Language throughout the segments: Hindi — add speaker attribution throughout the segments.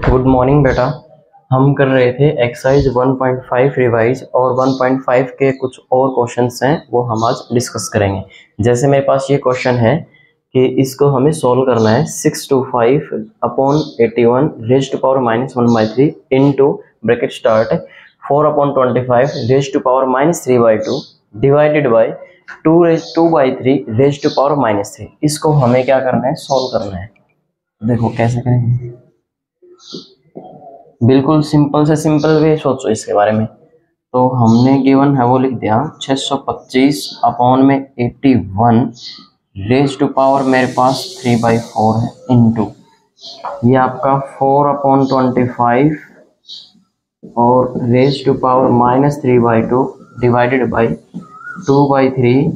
Speaker 1: गुड मॉर्निंग बेटा। हम कर रहे थे एक्सरसाइज 1.5 रिवाइज और 1.5 के कुछ और क्वेश्चंस हैं वो हम आज डिस्कस करेंगे। जैसे मेरे पास ये क्वेश्चन है कि इसको हमें सॉल्व करना है 625/81 raise to power -1/3 into bracket start 4/25 raise to power -3/2 divided by 2/3 raise to power -3। इसको हमें क्या करना है, सॉल्व करना है। देखो कैसे करेंगे, बिल्कुल सिंपल से सिंपल वे सोचो इसके बारे में। तो हमने गिवन है वो लिख दिया 625/81 रेज टू पावर मेरे पास 3/4 है इनटू ये आपका 4/25 और raise to power -3/2 divided by 2/3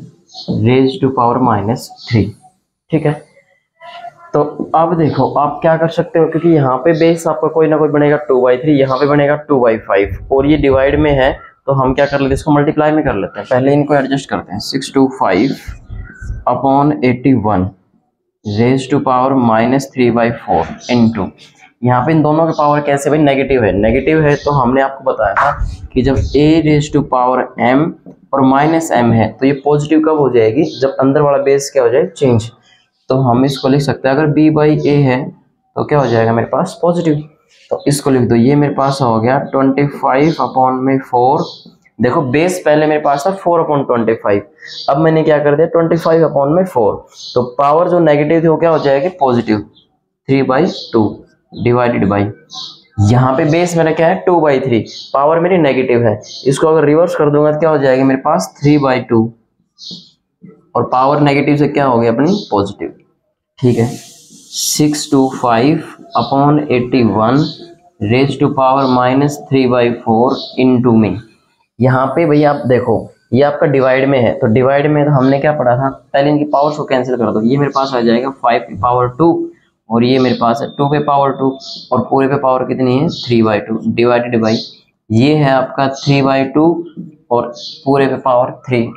Speaker 1: raise to power -3। ठीक है, तो अब देखो आप क्या कर सकते हो, क्योंकि यहाँ पे बेस आपका कोई ना कोई बनेगा 2/3, यहाँ पे बनेगा 2/5 और ये डिवाइड में है, तो हम क्या कर लेते हैं, इसको मल्टीप्लाई में कर लेते हैं। पहले इनको एडजस्ट करते हैं। 625/81 रेज टू पावर -3/4 इनटू यहाँ पे इन दोनों के पावर कैसे भाई, नेगेटिव है। नेगेटिव है तो हमने आपको बताया था कि जब a raise to power m और -m है तो ये पॉजिटिव कब हो जाएगी, जब अंदर वाला बेस क्या हो जाए, चेंज। तो हम इसको लिख सकते हैं, अगर b/a है तो क्या हो जाएगा मेरे पास, पॉजिटिव। तो इसको लिख दो, ये मेरे पास हो गया 25/4। देखो बेस पहले मेरे पास था 4/25, अब मैंने क्या कर दिया 25/4। तो पावर जो नेगेटिव थी वो क्या हो जाएगी, पॉजिटिव 3/2 डिवाइडेड बाई यहाँ पे बेस मेरा क्या है 2/3, पावर मेरी नेगेटिव है। इसको अगर रिवर्स कर दूंगा तो क्या हो जाएगा मेरे पास 3/2 और पावर नेगेटिव से क्या हो गया अपनी पॉजिटिव। ठीक है, 625/81 रेज टू पावर -3/4 इनटू में यहाँ पे भैया आप देखो ये आपका डिवाइड में है, तो डिवाइड में तो हमने क्या पढ़ा था, पहले इनकी पावर्स को कैंसिल कर दो। ये मेरे पास आ जाएगा 5/2 और ये मेरे पास है 2/2 और पूरे पे पावर कितनी है 3/2 डिवाइडेड बाई ये है आपका 3/2 और पूरे पे पावर 3।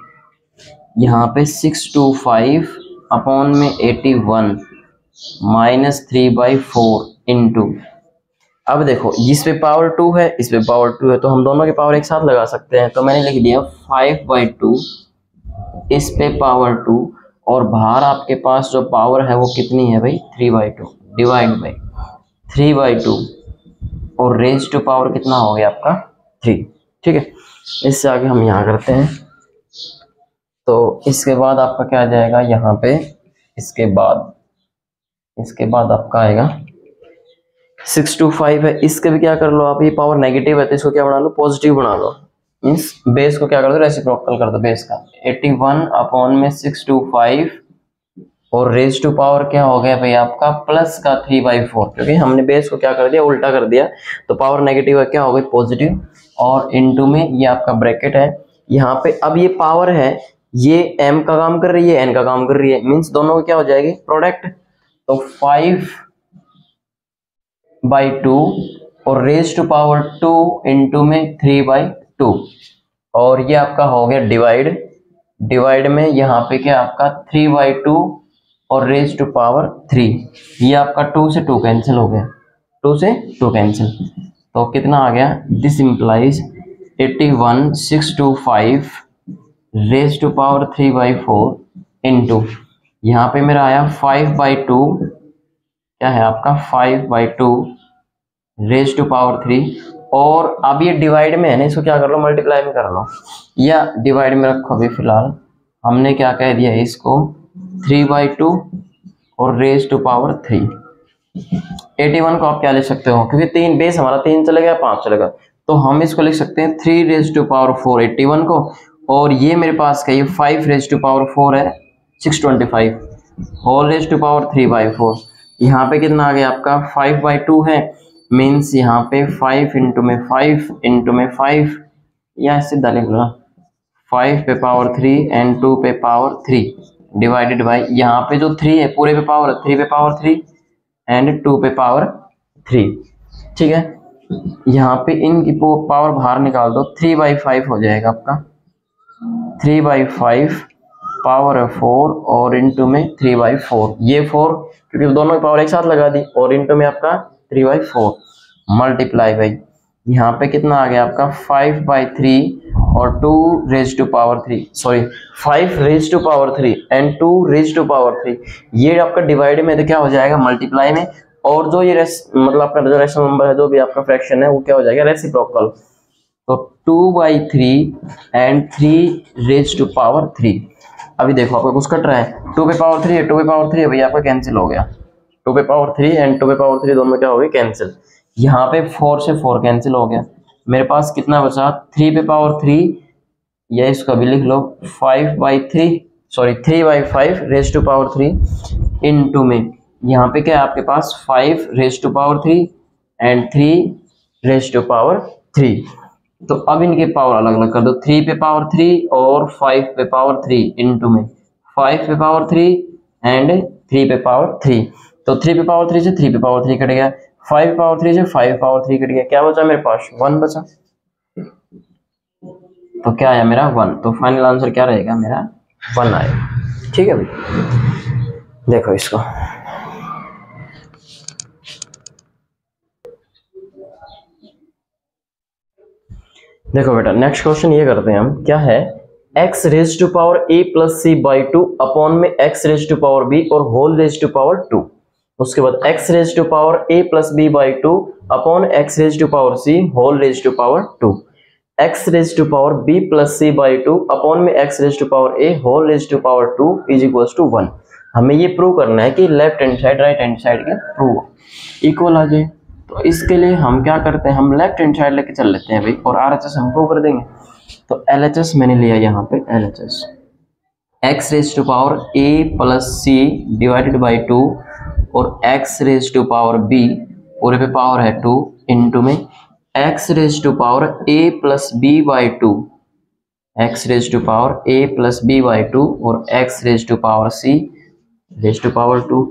Speaker 1: यहाँ पे 625/81 -3/4 इनटू, अब देखो इस पे पावर 2 है, इस पे पावर 2 है, तो हम दोनों की पावर एक साथ लगा सकते हैं। तो मैंने लिख दिया 5/2, इस पे पावर 2 और बाहर आपके पास जो पावर है वो कितनी है भाई 3/2 डिवाइड बाई 3/2 और रेज टू पावर कितना हो गया आपका 3। ठीक है, इससे आगे हम यहाँ करते हैं। तो इसके बाद आपका क्या आ जाएगा यहाँ पे, इसके बाद आपका आएगा 625 है, इसके भी क्या कर लो आप, ये पावर नेगेटिव है तो इसको क्या बना लो, पॉजिटिव बना लो। मीन्स बेस को क्या कर दो, रेसिप्रोकल कर दो बेस का। 81/625 और रेज टू पावर क्या हो गया भाई आपका प्लस का 3/4, क्योंकि हमने बेस को क्या कर दिया, उल्टा कर दिया, तो पावर नेगेटिव है क्या हो गई पॉजिटिव और इनटू में ये आपका ब्रैकेट है। यहाँ पे अब ये पावर है, ये m का काम कर रही है, n का काम कर रही है, मीन्स दोनों को क्या हो जाएगी प्रोडक्ट। तो 5/2 और रेज टू पावर 2 इनटू में 3/2 और ये आपका हो गया डिवाइड में यहाँ पे क्या आपका 3/2 और रेज टू पावर 3, ये आपका 2 से 2 कैंसिल हो गया, 2 से 2 कैंसिल, तो कितना आ गया, this implies 81/625 raise to power 3/4 into यहाँ पे मेरा आया 5/2, क्या है आपका 5/2 रेज टू पावर 3 और अब ये डिवाइड में है ना, इसको क्या कर लो मल्टीप्लाई में कर लो या डिवाइड में रखो। अभी फिलहाल हमने क्या कह दिया इसको 3/2 और रेज टू पावर 3। 81 को आप क्या लिख सकते हो, क्योंकि 3 बेस हमारा 3 चलेगा 5 चलेगा, तो हम इसको लिख सकते हैं 3 रेज टू पावर 4 81 को, और ये मेरे पास का ये 5 रेज टू पावर 4 है 625 होल रेज टू पावर 3/4। यहाँ पे कितना आ गया आपका 5/2 है, मीन्स यहाँ पे 5 इंटू में 5 या सीधा लिख लो 5 पे पावर 3 एंड 2 पे पावर 3 डिवाइडेड बाई यहाँ पे जो 3 है पूरे पे पावर 3 पे पावर 3 एंड 2 पे पावर 3। ठीक है, यहाँ पे इनकी पावर बाहर निकाल दो, 3/5 हो जाएगा आपका 3/5 पावर 4 और इनटू में 3/4, ये 4 क्योंकि दोनों की पावर एक साथ लगा दी और इनटू में आपका 3/4 मल्टीप्लाई बाई यहाँ पे कितना आ गया आपका 5/3 और 2 raise to power 3 sorry 5 raise to power 3 and 2 raise to power 3 ये आपका डिवाइड में तो क्या हो जाएगा मल्टीप्लाई में, और जो ये मतलब आपका जो रेशनल नंबर है जो भी आपका फ्रैक्शन है वो क्या हो जाएगा रेसिप्रोकल। तो 2/3 एंड 3 रेज टू पावर 3। अभी देखो आपका कुछ कट रहा है 2 पे पावर 3 है 2 पे पावर 3 है भैया आपका कैंसिल हो गया 2 पे पावर 3 एंड 2 पे पावर 3 दोनों में क्या हो गए कैंसिल। यहाँ पे 4 से 4 कैंसिल हो गया, मेरे पास कितना बचा 3 पे पावर 3 या इसका भी लिख लो 3/5 रेज टू पावर 3 इनटू में यहाँ पे क्या है आपके पास 5 raise to power 3 and 3 raise to power 3। तो अब इनके पावर अलग अलग कर दो 3 पे पावर 3 और 5 पे पावर 3 इनटू में 5 पे पावर 3 एंड 3 पे पावर 3। तो 3 पे पावर 3 से 3 पे पावर 3 कट गया, 5 पे पावर 3 से 5 पे पावर 3 कट गया, क्या बचा मेरे पास 1 बचा। तो क्या आया मेरा 1, तो फाइनल आंसर क्या रहेगा मेरा 1 आएगा। ठीक है भाई देखो इसको देखो बेटा नेक्स्ट क्वेश्चन ये करते हैं हम, क्या है x raise to power a plus c by 2 upon में x raise to power b और होल रेज टू पावर 2। उसके बाद x raise to power a plus b by 2 upon x raise to power c whole raise to power 2। x raise to power b plus c by 2 upon में x raise to power a whole raise to power 2 is equals to 1। हमें ये प्रूव करना है कि left hand side right hand side के प्रूव इक्वल आ जाए। तो इसके लिए हम क्या करते हैं हम लेफ्ट हैंड साइड लेके चल लेते हैं भाई और RHS हम प्रूव कर देंगे। तो LHS मैंने लिया यहाँ पे LHS x raise to power a plus c divided by 2 और x raise to power b पूरे पे पावर है 2 इनटू में x raise to power a plus b by 2 x raise to power a plus b by 2 और x raise to power c raise to power 2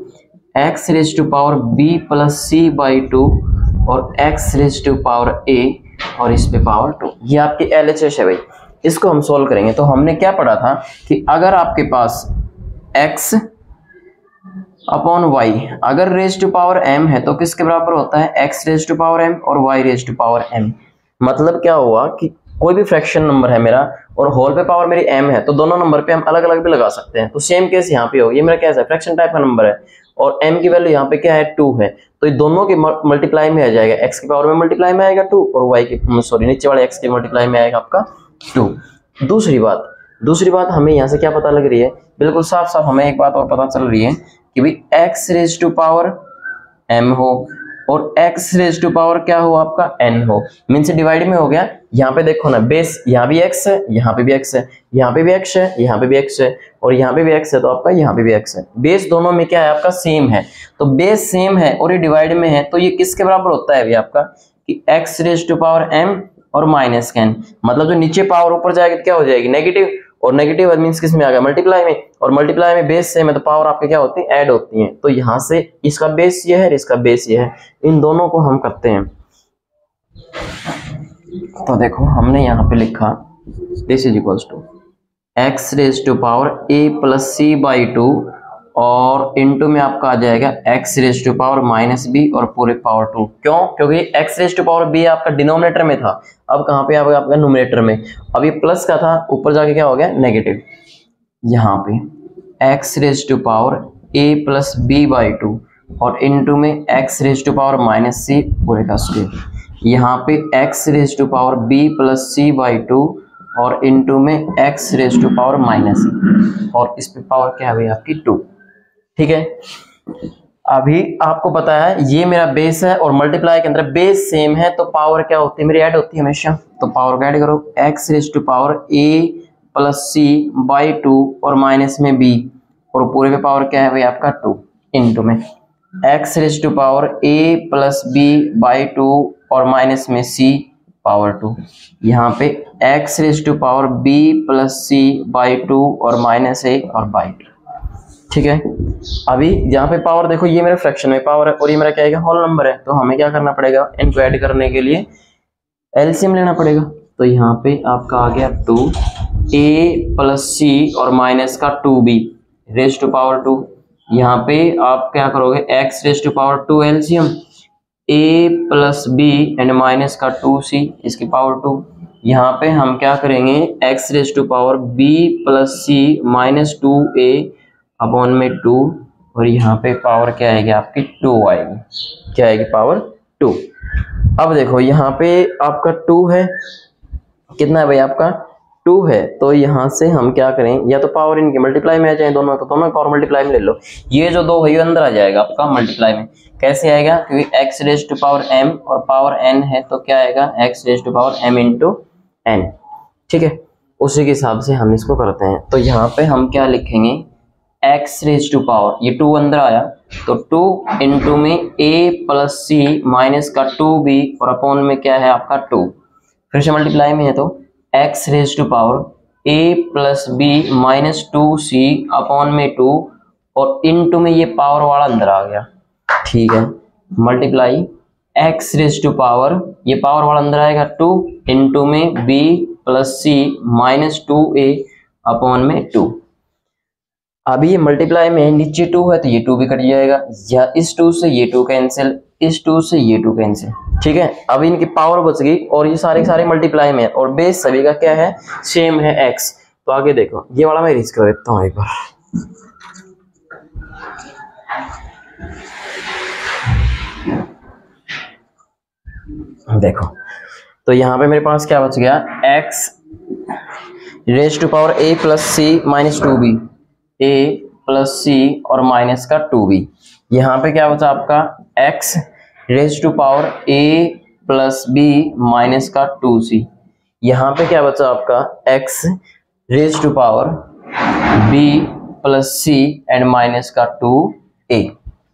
Speaker 1: x raise to power b plus c by 2 और x raise to power a और इस पे पावर 2। ये आपकी LHS है भाई, इसको हम सोल्व करेंगे। तो हमने क्या पढ़ा था कि अगर आपके पास x अपॉन y अगर रेज टू पावर m है तो किसके बराबर होता है x raise to power m और y raise to power m। मतलब क्या हुआ कि कोई भी फ्रैक्शन नंबर है मेरा और होल पे पावर मेरी m है तो दोनों नंबर पे हम अलग अलग भी लगा सकते हैं। तो सेम केस यहाँ पे हो, ये मेरा कैसा है फ्रैक्शन टाइप का नंबर है और m की वैल्यू यहाँ पे क्या है 2 है, तो ये दोनों के मल्टीप्लाई में आ जाएगा, x की पावर में मल्टीप्लाई में आएगा 2 और y की सॉरी नीचे वाले x के मल्टीप्लाई में आएगा आपका 2। दूसरी बात हमें यहाँ से क्या पता लग रही है, बिल्कुल साफ साफ हमें एक बात और पता चल रही है कि भाई x raise to power m हो और x रेज टू पावर क्या हो आपका n हो, मीन से डिवाइड में हो गया। यहाँ पे देखो ना बेस यहाँ भी x है यहाँ पे भी x है यहाँ पे भी x है यहाँ पे भी x है और यहाँ पे भी x है तो आपका यहाँ पे भी x है। बेस दोनों में क्या है आपका सेम है, तो बेस सेम है और ये डिवाइड में है तो ये किसके बराबर होता है अभी आपका कि x raise to power m और माइनस n। मतलब जो नीचे पावर ऊपर जाएगी तो क्या हो जाएगी नेगेटिव, और नेगेटिव मीन्स किस में आ गया मल्टीप्लाई में, और मल्टीप्लाई में बेस सेम है तो पावर आपके क्या होती है ऐड होती हैं। तो यहाँ से इसका बेस ये है इसका बेस ये है, इन दोनों को हम करते हैं। तो देखो हमने यहाँ पे लिखा this is equals to x raise to power a plus c by 2 और इनटू में आपका आ जाएगा x raise to power minus b और पूरे पावर 2। क्यों? क्योंकि x raise to power b आपका डिनोमिनेटर में था, अब कहाँ पे आपका न्यूमरेटर में। अब ये प्लस का था ऊपर जाके क्या हो गया नेगेटिव। यहाँ पे x raise to power a plus b by 2 और इनटू में x raise to power minus c पूरे का स्क्वायर। यहाँ पे x raise to power b plus c by 2 और इनटू में x raise to power minus c और इस पे पावर क्या है आपकी 2। ठीक है, अभी आपको पता है ये मेरा बेस है और मल्टीप्लाई के अंदर बेस सेम है तो पावर क्या होती है मेरी ऐड होती है हमेशा। तो पावर को ऐड करो x raise to power a plus c by 2 और माइनस में b और पूरे पे पावर क्या है भाई आपका 2 इनटू में x raise to power a plus b by 2 और माइनस में c पावर 2। यहाँ पे x raise to power b plus c by 2 और माइनस a और बाई 2। ठीक है, अभी यहाँ पे पावर देखो ये मेरे फ्रैक्शन में पावर है और ये मेरा क्या है होल नंबर है, तो हमें क्या करना पड़ेगा इनको ऐड करने के लिए एलसीएम लेना पड़ेगा। तो यहाँ पे आपका आ गया 2a प्लस c और माइनस का 2b रेज टू पावर 2। यहाँ पे आप क्या करोगे x raise to power 2 LCM A plus B and minus का 2c इसकी पावर 2। यहाँ पे हम क्या करेंगे, x raise to power B plus C minus 2a upon में 2, और यहाँ पे पावर क्या आएगी आपकी 2 आएगी, क्या आएगी पावर 2। अब देखो यहाँ पे आपका 2 है, कितना है भाई आपका 2 है, तो यहाँ से हम क्या करें, या तो पावर इनकी मल्टीप्लाई में आ जाए दोनों, तो दोनों पावर मल्टीप्लाई में ले लो। ये जो 2 है ये अंदर आ जाएगा आपका मल्टीप्लाई में। कैसे आएगा, क्योंकि x raise to power m और पावर n है, तो क्या आएगा x raise to power m into n। ठीक है, उसी के हिसाब से हम इसको करते हैं। तो यहाँ पे हम क्या लिखेंगे, x रेज टू पावर, ये 2 अंदर आया तो 2 इंटू में a प्लस सी माइनस का 2b और अपॉन में क्या है आपका 2, फिर से मल्टीप्लाई में है तो x raise to power a plus b minus 2c upon में 2 और इंटू में ये पावर वाला अंदर आ गया। ठीक है, multiply x raise to power, ये पावर वाला अंदर आएगा 2 इंटू में b प्लस सी माइनस 2a अपॉन में 2। अभी ये मल्टीप्लाई में नीचे 2 है तो ये 2 भी कट जाएगा, या इस 2 से ये 2 कैंसिल, इस 2 से ये 2 कैंसिल। ठीक है, अभी इनकी पावर बच गई और ये सारे सारे मल्टीप्लाई में है और बेस सभी का क्या है, सेम है x। तो आगे देखो, ये वाला मैं रीच कर देता हूँ एक बार। देखो तो यहाँ पे मेरे पास क्या बच गया, x raise to power a plus C minus 2b, a plus C और माइनस का 2b। यहाँ पे क्या बचा आपका x raise to power a plus b minus का 2c। यहाँ पे क्या बचा आपका x raise to power b plus c and minus का 2a।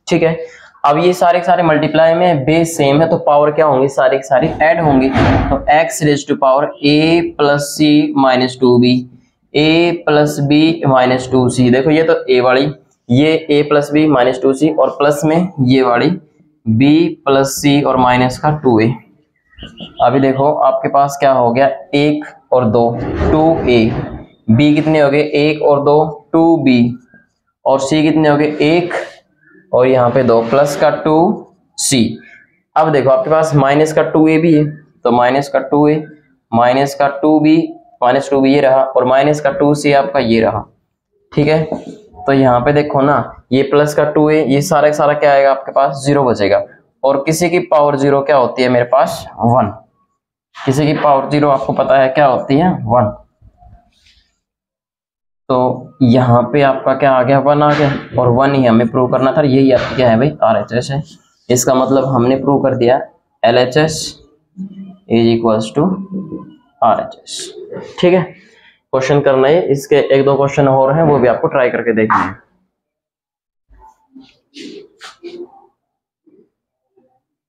Speaker 1: ठीक है, अब ये सारे सारे मल्टीप्लाई में बेस सेम है तो पावर क्या होंगी, सारी सारी ऐड होंगी। तो x raise to power a plus C minus 2b, a plus b minus 2c। देखो ये तो a वाली, ये a plus b minus 2c और प्लस में ये वाली b प्लस सी और माइनस का 2a। अभी देखो आपके पास क्या हो गया, 1 और 2 2a, b कितने हो गए 1 और 2 2b, और c कितने हो गए 1 और यहाँ पे 2 प्लस का 2c। अब देखो आपके पास माइनस का 2a भी है, तो माइनस का 2a माइनस का 2b माइनस 2b ये रहा, और माइनस का 2c आपका ये रहा। ठीक है, तो यहाँ पे देखो ना, ये प्लस का 2a, ये सारा सारा क्या आएगा आपके पास 0 बचेगा, और किसी की पावर 0 क्या होती है मेरे पास 1, किसी की पावर 0 आपको पता है क्या होती है 1। तो यहाँ पे आपका क्या आ गया 1 आ गया, और 1 ही हमें प्रूव करना था, यही आपका क्या है भाई RHS है। इसका मतलब हमने प्रूव कर दिया LHS is equals to RHS। ठीक है, क्वेश्चन करना है, इसके 1-2 क्वेश्चन और हैं वो भी आपको ट्राई करके देखना है।